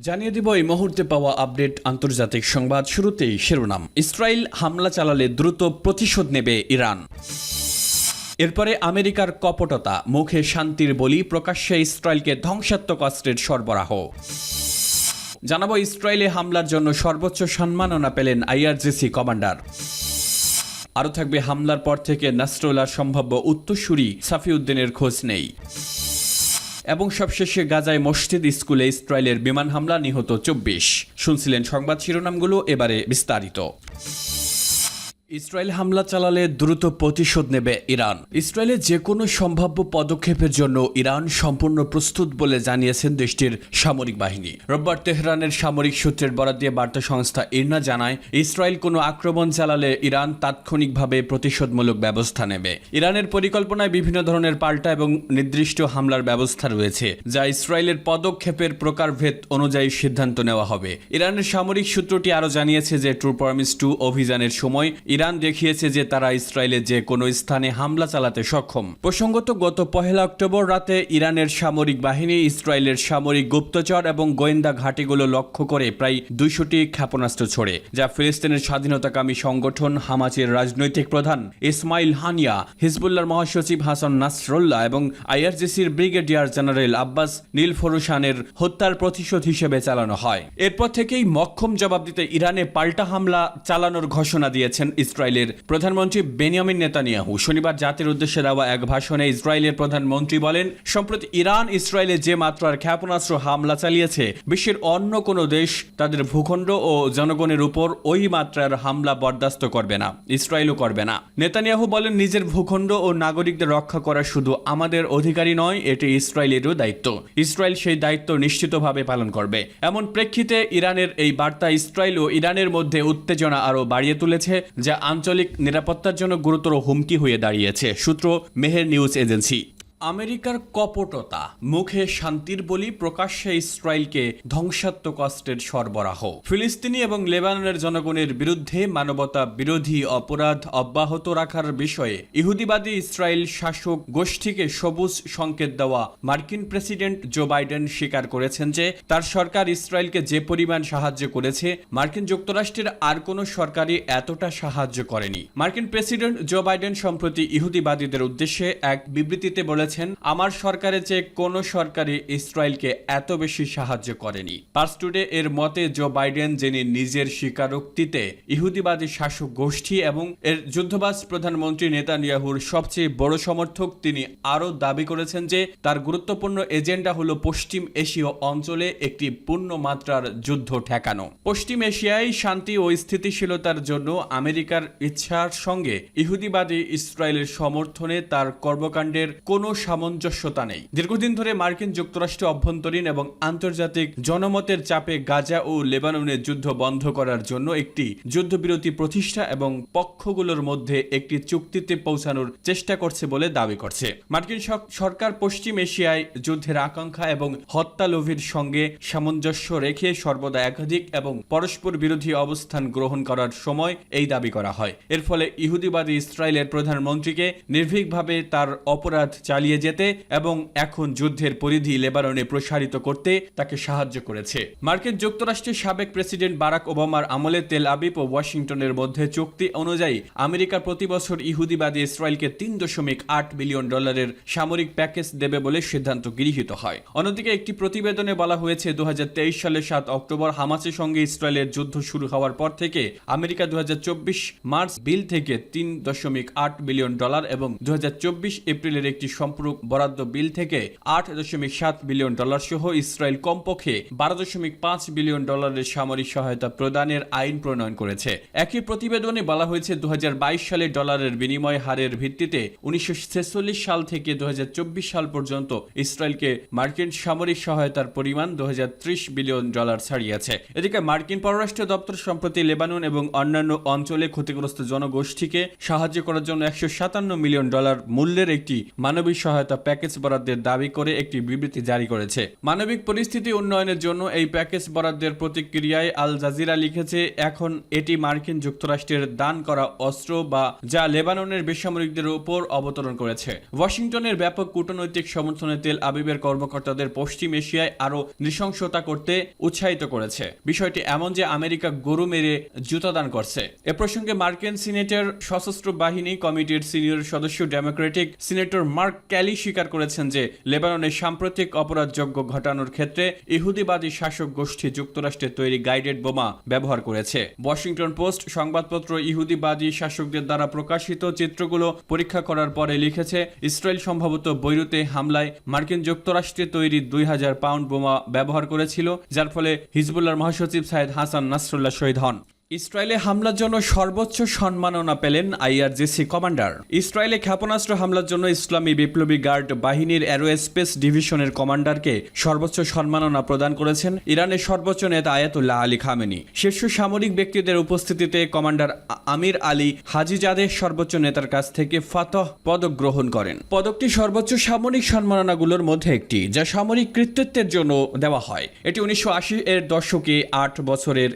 জানিয়ে দিব এই মুহূর্তে পাওয়া আপডেট আন্তর্জাতিক সংবাদ। শুরুতেই শিরোনাম। ইসরায়েল হামলা চালালে দ্রুত প্রতিশোধ নেবে ইরান। এরপরে আমেরিকার কপটতা, মুখে শান্তির বলি, প্রকাশ্যে ইসরায়েলকে ধ্বংসাত্মক অস্ত্রের সরবরাহ। জানাবো ইসরায়েলে হামলার জন্য সর্বোচ্চ সম্মাননা পেলেন আইআরজিসি কমান্ডার। আরও থাকবে হামলার পর থেকে নাসরুল্লাহর সম্ভাব্য উত্তরসূরি সাফিউদ্দিনের খোঁজ নেই। এবং সবশেষে গাজায় মসজিদ স্কুলে ইসরায়েলের বিমান হামলা, নিহত 24। শুনছিলেন সংবাদ শিরোনামগুলো, এবারে বিস্তারিত। ইসরায়েল হামলা চালালে দ্রুত প্রতিশোধ নেবে ইরান। ইসরায়েলে যে কোনো সম্ভাব্য পদক্ষেপের জন্য ইরান সম্পূর্ণ প্রস্তুত বলে জানিয়েছেন দেশটির সামরিক বাহিনী। রোববার তেহরানের সামরিক সূত্রের বরাত দিয়ে বার্তা সংস্থা ইরনা জানায়, ইসরায়েল কোনো আক্রমণ চালালে ইরান তাৎক্ষণিকভাবে প্রতিশোধমূলক ব্যবস্থা নেবে। ইরানের পরিকল্পনায় বিভিন্ন ধরনের পাল্টা এবং নির্দিষ্ট হামলার ব্যবস্থা রয়েছে, যা ইসরায়েলের পদক্ষেপের প্রকারভেদ অনুযায়ী সিদ্ধান্ত নেওয়া হবে। ইরানের সামরিক সূত্রটি আরও জানিয়েছে যে ট্রু প্রমিস 2 অভিযানের সময় ইরান দেখিয়েছে যে তারা ইসরায়েলের যে কোনো স্থানে হামলা চালাতে সক্ষম। প্রসঙ্গত, গত 1 অক্টোবর রাতে ইরানের সামরিক বাহিনী ইসরায়েলের সামরিক গুপ্তচর এবং গোয়েন্দা ঘাঁটিগুলো লক্ষ্য করে প্রায় 200টি ক্ষেপণাস্ত্র ছোড়ে, যা ফিলিস্তিনের স্বাধীনতাকামী সংগঠন হামাসের রাজনৈতিক প্রধান ইসমাইল হানিয়া, হিজবুল্লাহর মহাসচিব হাসান নাসরুল্লাহ এবং আইআরজিসির ব্রিগেডিয়ার জেনারেল আব্বাস নীলফরুসানের হত্যার প্রতিশোধ হিসেবে চালানো হয়। এরপর থেকেই মক্ষম জবাব দিতে ইরানে পাল্টা হামলা চালানোর ঘোষণা দিয়েছেন ইসরায়েলের প্রধানমন্ত্রী বেনিয়ামিন নেতানিয়াহু। শনিবার জাতির উদ্দেশ্যে দেওয়া এক ভাষণে ইসরায়েলের প্রধানমন্ত্রী বলেন, সম্প্রতি ইরান ইসরায়েলে যে মাত্রার ক্ষেপণাস্ত্র হামলা চালিয়েছে, বিশ্বের অন্য কোনো দেশ তাদের ভূখণ্ড ও জনগণের উপর ওই মাত্রার হামলা বরদাস্ত করবে না, ইসরায়েলও করবে না। নেতানিয়াহু বলেন, নিজের ভূখণ্ড ও নাগরিকদের রক্ষা করা শুধু আমাদের অধিকারই নয়, এটি ইসরায়েলেরও দায়িত্ব। ইসরায়েল সেই দায়িত্ব নিশ্চিতভাবে পালন করবে। এমন প্রেক্ষিতে ইরানের এই বার্তা ইসরায়েল ও ইরানের মধ্যে উত্তেজনা আরও বাড়িয়ে তুলেছে, যা আঞ্চলিক নিরাপত্তার জন্য গুরুতর হুমকি হয়ে দাঁড়িয়েছে। সূত্র মেহের নিউজ এজেন্সি। আমেরিকার কপটতা, মুখে শান্তির বলি, প্রকাশ্যে ইসরায়েলকে ধ্বংসাত্মক অস্ত্রের সরবরাহ। ফিলিস্তিনি এবং লেবাননের জনগণের বিরুদ্ধে মানবতা বিরোধী অপরাধ অব্যাহত রাখার বিষয়ে ইহুদিবাদী ইসরায়েল শাসক গোষ্ঠীকে সবুজ সংকেত দেওয়া মার্কিন প্রেসিডেন্ট জো বাইডেন স্বীকার করেছেন যে তার সরকার ইসরায়েলকে যে পরিমাণ সাহায্য করেছে, মার্কিন যুক্তরাষ্ট্রের আর কোনো সরকারই এতটা সাহায্য করেনি। মার্কিন প্রেসিডেন্ট জো বাইডেন সম্প্রতি ইহুদিবাদীদের উদ্দেশ্যে এক বিবৃতিতে বলেছেন, আমার সরকারের চেয়ে কোন সরকারই ইসরায়েলকে এত বেশি সাহায্য করেনি। পার্স টুডে এর মতে, জো বাইডেন, যিনি নিজের স্বীকারোক্তিতে ইহুদিবাদী শাসক গোষ্ঠী এবং এর যুদ্ধবাজ প্রধানমন্ত্রী নেতানিয়াহুর সবচেয়ে বড় সমর্থক, তিনি আরও দাবি করেছেন যে তার গুরুত্বপূর্ণ এজেন্ডা হলো পশ্চিম এশীয় অঞ্চলে একটি পূর্ণ মাত্রার যুদ্ধ ঠেকানো। পশ্চিম এশিয়ায় শান্তি ও স্থিতিশীলতার জন্য আমেরিকার ইচ্ছার সঙ্গে ইহুদিবাদী ইসরায়েলের সমর্থনে তার কর্মকাণ্ডের কোনো সামঞ্জস্যতা নেই। দীর্ঘদিন ধরে মার্কিন যুক্তরাষ্ট্র অভ্যন্তরীণ এবং আন্তর্জাতিক জনমতের চাপে গাজা ও লেবাননের যুদ্ধ বন্ধ করার জন্য একটি যুদ্ধবিরতি প্রতিষ্ঠা এবং পক্ষগুলোর মধ্যে একটি চুক্তিতে পৌঁছানোর চেষ্টা করছে বলে দাবি করছে। মার্কিন সরকার পশ্চিম এশিয়ায় যুদ্ধের আকাঙ্ক্ষা এবং হত্যালোভীর সঙ্গে সামঞ্জস্য রেখে সর্বদা একাধিক এবং পরস্পর বিরোধী অবস্থান গ্রহণ করার সময় এই দাবি করা হয়। এর ফলে ইহুদিবাদী ইসরায়েলের প্রধানমন্ত্রীকে নির্ভীকভাবে তার অপরাধ চালিয়ে যেতে এবং এখন যুদ্ধের পরিধি লেবাননে প্রসারিত করতে তাকে সাহায্য করেছে। মার্কিন যুক্তরাষ্ট্রের সাবেক প্রেসিডেন্ট বারাক ওবামার আমলে তেল আবিব ও ওয়াশিংটনের মধ্যে চুক্তি অনুযায়ী আমেরিকা প্রতি বছর ইহুদিবাদী ইসরায়েলকে $3.8 বিলিয়ন সামরিক প্যাকেজ দেবে বলে সিদ্ধান্ত গৃহীত হয়। অন্যদিকে একটি প্রতিবেদনে বলা হয়েছে, 2023 সালের 7 অক্টোবর হামাসের সঙ্গে ইসরায়েলের যুদ্ধ শুরু হওয়ার পর থেকে আমেরিকা 2024 মার্চ বিল থেকে $3.8 বিলিয়ন এবং 2024 এপ্রিলের একটি সম্পূরক বরাদ্দ বিল থেকে $8.7 বিলিয়ন সহ ইসরায়েল কমপক্ষে $12.5 বিলিয়ন সামরিক সহায়তা প্রদানের আইন প্রণয়ন করেছে। একই প্রতিবেদনে বলা হয়েছে, 2022 সালে ডলারের বিনিময় হারের ভিত্তিতে 1946 সাল থেকে 2024 সাল পর্যন্ত ইসরায়েলকে মার্কিন সামরিক সহায়তার পরিমাণ $2030 বিলিয়ন ছাড়িয়েছে। এদিকে মার্কিন পররাষ্ট্র দপ্তর সম্প্রতি লেবানন এবং অন্যান্য অঞ্চলে ক্ষতিগ্রস্ত জনগোষ্ঠীকে সাহায্য করার জন্য $157 মিলিয়ন মূল্যের একটি মানবিক সহায়তা প্যাকেজ বরাদ্দের দাবি করে একটি বিবৃতি জারি করেছে। মানবিক পরিস্থিতি উন্নয়নের জন্য এই প্যাকেজ বরাদ্দের প্রতিক্রিয়ায় আল জাজিরা লিখেছে, এখন এটি মার্কিন যুক্তরাষ্ট্রের দান করা অস্ত্র বা যা লেবাননের বেসামরিকদের উপর অবতরণ করেছে। ওয়াশিংটনের ব্যাপক কূটনৈতিক সমর্থনে তেল আবিবের কর্মকর্তাদের পশ্চিম এশিয়ায় আরও নৃশংসতা করতে উৎসাহিত করেছে। বিষয়টি এমন যে আমেরিকা গরু মেরে জুতা দান করছে। এ প্রসঙ্গে মার্কিন সিনেটের সশস্ত্র বাহিনী কমিটির সিনিয়র সদস্য ডেমোক্রেটিক সিনেটর মার্ক ক্যালি স্বীকার করেছেন যে লেবাননের সাম্প্রতিক অপরাধযোগ্য ঘটানোর ক্ষেত্রে ইহুদিবাদী শাসক গোষ্ঠী যুক্তরাষ্ট্রের তৈরি গাইডেড বোমা ব্যবহার করেছে। ওয়াশিংটন পোস্ট সংবাদপত্র ইহুদিবাদী শাসকদের দ্বারা প্রকাশিত চিত্রগুলো পরীক্ষা করার পরে লিখেছে, ইসরায়েল সম্ভবত বৈরুতে হামলায় মার্কিন যুক্তরাষ্ট্রে তৈরি 2000 পাউন্ড বোমা ব্যবহার করেছিল, যার ফলে হিজবুল্লাহর মহাসচিব সাইয়েদ হাসান নাসরুল্লাহ শহীদ হন। ইসরায়েলে হামলার জন্য সর্বোচ্চ সম্মাননা পেলেন আইআরজিসি কমান্ডার। ইসরায়েলে ক্ষেপণাস্ত্র হামলার জন্য ইসলামী বিপ্লবী গার্ড বাহিনীর অ্যারোস্পেস ডিভিশনের কমান্ডারকে সর্বোচ্চ সম্মাননা প্রদান করেছেন ইরানের সর্বোচ্চ নেতা আয়াতুল্লাহ আলী খামেনি। শীর্ষ সামরিক ব্যক্তিদের উপস্থিতিতে কমান্ডার আমির আলী হাজিজাদে সর্বোচ্চ নেতার কাছ থেকে ফাতহ পদক গ্রহণ করেন। পদকটি সর্বোচ্চ সামরিক সম্মাননাগুলোর মধ্যে একটি, যা সামরিক কৃতিত্বের জন্য দেওয়া হয়। এটি 1980-এর দশকে 8 বছরের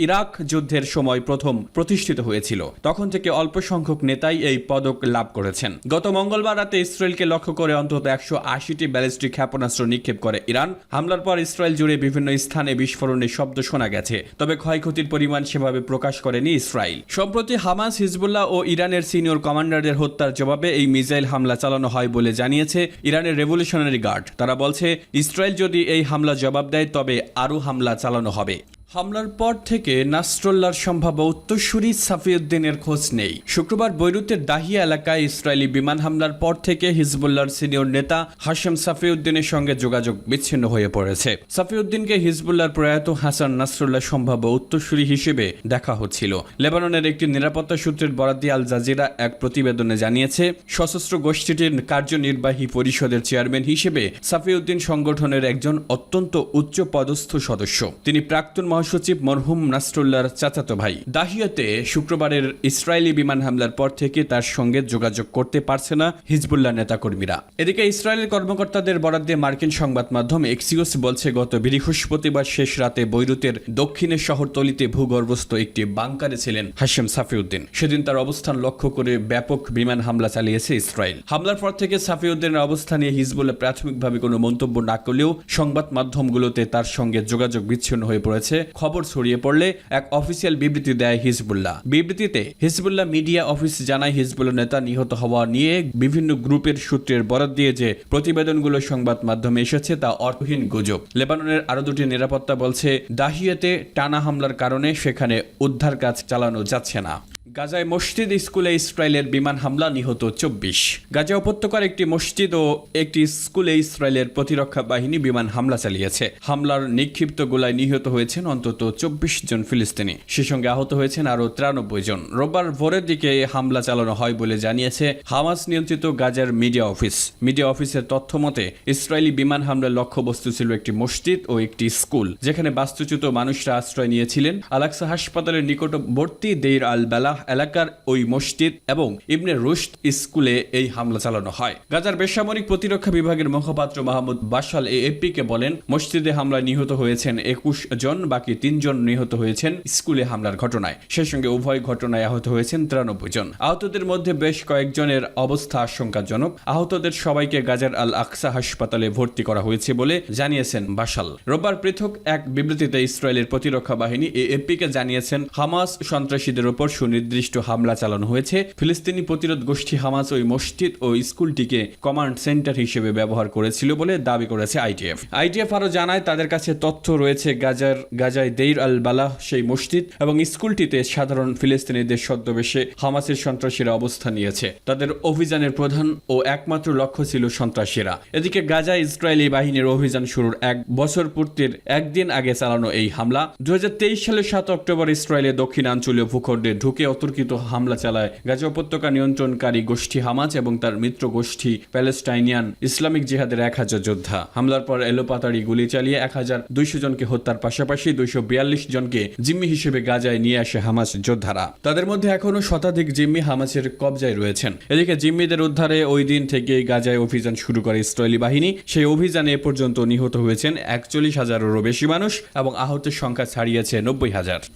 ইরাক যুদ্ধের সময় প্রথম প্রতিষ্ঠিত হয়েছিল। তখন থেকে অল্প সংখ্যক নেতাই এই পদক লাভ করেছেন। গত মঙ্গলবার রাতে ইসরায়েলকে লক্ষ্য করে অন্তত 180টি ব্যালিস্টিক ক্ষেপণাস্ত্র নিক্ষেপ করে ইরান। হামলার পর ইসরায়েল জুড়ে বিভিন্ন স্থানে বিস্ফোরণের শব্দ শোনা গেছে, তবে ক্ষয়ক্ষতির পরিমাণ সেভাবে প্রকাশ করেনি ইসরায়েল। সম্প্রতি হামাস, হিজবুল্লাহ ও ইরানের সিনিয়র কমান্ডারদের হত্যার জবাবে এই মিসাইল হামলা চালানো হয় বলে জানিয়েছে ইরানের রেভলিউশনারি গার্ড। তারা বলছে, ইসরায়েল যদি এই হামলা জবাব দেয় তবে আরও হামলা চালানো হবে। হামলার পর থেকে নাসরুল্লাহর সম্ভাব্য উত্তরসূরি সাফিউদ্দিনের খোঁজ নেই। শুক্রবার বৈরুতের দাহিয়া এলাকায় ইসরায়েলি বিমান হামলার পর থেকে হিজবুল্লাহর সিনিয়র নেতা হাশেম সাফিউদ্দিনের সঙ্গে যোগাযোগ বিচ্ছিন্ন হয়ে পড়েছে। সাফিউদ্দিনকে হিজবুল্লাহর প্রয়াত হাসান নাসরুল্লাহ সম্ভাব্য উত্তরসূরি হিসেবে দেখা হচ্ছিল। লেবাননের একটি নিরাপত্তা সূত্রের বরাত দিয়ে আল জাজিরা এক প্রতিবেদনে জানিয়েছে, সশস্ত্র গোষ্ঠীটির কার্যনির্বাহী পরিষদের চেয়ারম্যান হিসেবে সাফিউদ্দিন সংগঠনের একজন অত্যন্ত উচ্চ পদস্থ সদস্য। তিনি প্রাক্তন সচিব মরহুম নাসরুল্লাহর চাচাতো ভাই। দাহিয়াতে শুক্রবারের ইসরায়েলি বিমান হামলার পর থেকে তার সঙ্গে যোগাযোগ করতে পারছে না হিজবুল্লাহ নেতাকর্মীরা। এদিকে ইসরায়েলের কর্মকর্তাদের বরাত দিয়ে মার্কিন সংবাদ মাধ্যম এক্সিওস বলছে, গত বৃহস্পতিবার শেষ রাতে বৈরুতের দক্ষিণের শহরতলিতে ভূগর্ভস্থ একটি বাংকারে ছিলেন হাশেম সাফিউদ্দিন। সেদিন তার অবস্থান লক্ষ্য করে ব্যাপক বিমান হামলা চালিয়েছে ইসরায়েল। হামলার পর থেকে সাফিউদ্দিনের অবস্থান নিয়ে হিজবুল্লাহ প্রাথমিকভাবে কোনো মন্তব্য না করলেও সংবাদ মাধ্যমগুলোতে তার সঙ্গে যোগাযোগ বিচ্ছিন্ন হয়ে পড়েছে। খবর ছড়িয়ে পড়লে এক অফিসিয়াল বিবৃতি দেয় হিজবুল্লাহ। বিবৃতিতে হিজবুল্লাহ মিডিয়া অফিস জানায়, হিজবুল্লাহ নেতা নিহত হওয়া নিয়ে বিভিন্ন গ্রুপের সূত্রের বরাত দিয়ে যে প্রতিবেদনগুলো সংবাদ মাধ্যমে এসেছে তা অর্থহীন গুজব। লেবাননের আরো দুটি নিরাপত্তা বলছে, দাহিয়াতে টানা হামলার কারণে সেখানে উদ্ধার কাজ চালানো যাচ্ছে না। গাজায় মসজিদ স্কুলে ইসরায়েলের বিমান হামলা, নিহত 24। গাজা উপত্যকার একটি মসজিদ ও একটি স্কুলে ইসরায়েলের প্রতিরক্ষা বাহিনী বিমান হামলা চালিয়েছে। হামলার নিক্ষিপ্ত গোলায় নিহত হয়েছেন অন্তত 24 জন ফিলিস্তিনি। সে সঙ্গে আহত হয়েছেন আরও 93 জন। রোববার ভোরের দিকে হামলা চালানো হয় বলে জানিয়েছে হামাস নিয়ন্ত্রিত গাজার মিডিয়া অফিস। মিডিয়া অফিসের তথ্য মতে ইসরায়েলি বিমান হামলার লক্ষ্যবস্তু ছিল একটি মসজিদ ও একটি স্কুল, যেখানে বাস্তুচ্যুত মানুষরা আশ্রয় নিয়েছিলেন। আলাক্সা হাসপাতালের নিকটবর্তী দেইর আল বালাহ এলাকার ওই মসজিদ এবং ইবনে রুশদ স্কুলে এই হামলা চালানো হয়। গাজার বেসামরিক প্রতিরক্ষা বিভাগের মুখপাত্র মাহমুদ বাশাল এএফপিকে বলেন, মসজিদে হামলায় নিহত হয়েছেন 21 জন, বাকি 3 জন নিহত হয়েছেন স্কুলে হামলার ঘটনায়। সেই সঙ্গে উভয় ঘটনায় আহত হয়েছেন 93 জন। আহতদের মধ্যে বেশ কয়েকজনের অবস্থা আশঙ্কাজনক। আহতদের সবাইকে গাজার আল আকসা হাসপাতালে ভর্তি করা হয়েছে বলে জানিয়েছেন বাশাল। রোববার পৃথক এক বিবৃতিতে ইসরায়েলের প্রতিরক্ষা বাহিনী এএফপিকে জানিয়েছেন, হামাস সন্ত্রাসীদের উপর সুনির্দিষ্ট হামলা চালানো হয়েছে। ফিলিস্তিনি প্রতিরোধ গোষ্ঠী হামাস ওই মসজিদ ও স্কুলটিকে কমান্ড সেন্টার হিসেবে ব্যবহার করেছিল বলে দাবি করেছে আইডিএফ আরো জানায়, তাদের কাছে তথ্য রয়েছে গাজায় দেইর আল বালাহ সেই মসজিদ এবং স্কুলটিতে সাধারণ ফিলিস্তিনিদের ছদ্মবেশে হামাসের সন্ত্রাসীরা অবস্থান নিয়েছে। তাদের অভিযানের প্রধান ও একমাত্র লক্ষ্য ছিল সন্ত্রাসীরা। এদিকে গাজায় ইসরায়েলি বাহিনীর অভিযান শুরুর 1 বছর পূর্তির একদিন আগে চালানো এই হামলা 2023 সালের 7 অক্টোবর ইসরায়েলের দক্ষিণাঞ্চলীয় ভূখণ্ডে ঢুকে অতর্কিত হামলা চালায় গাজা উপত্যকা নিয়ন্ত্রণকারী গোষ্ঠী হামাস এবং তার মিত্র গোষ্ঠী প্যালেস্টাইনিয়ান ইসলামিক জিহাদের 1000 যোদ্ধা। হামলার পর এলোপাতাড়ি গুলি চালিয়ে 1200 জনকে হত্যার পাশাপাশি 242 জনকে জিম্মি হিসেবে গাজায় নিয়ে আসে হামাস যোদ্ধারা। তাদের মধ্যে এখনও শতাধিক জিম্মি হামাসের কবজায় রয়েছেন। এদিকে জিম্মিদের উদ্ধারে ওই দিন থেকেই গাজায় অভিযান শুরু করে ইসরায়েলি বাহিনী। সেই অভিযানে এ পর্যন্ত নিহত হয়েছেন 41,000-এরও বেশি মানুষ এবং আহতের সংখ্যা ছাড়িয়েছে 90,000।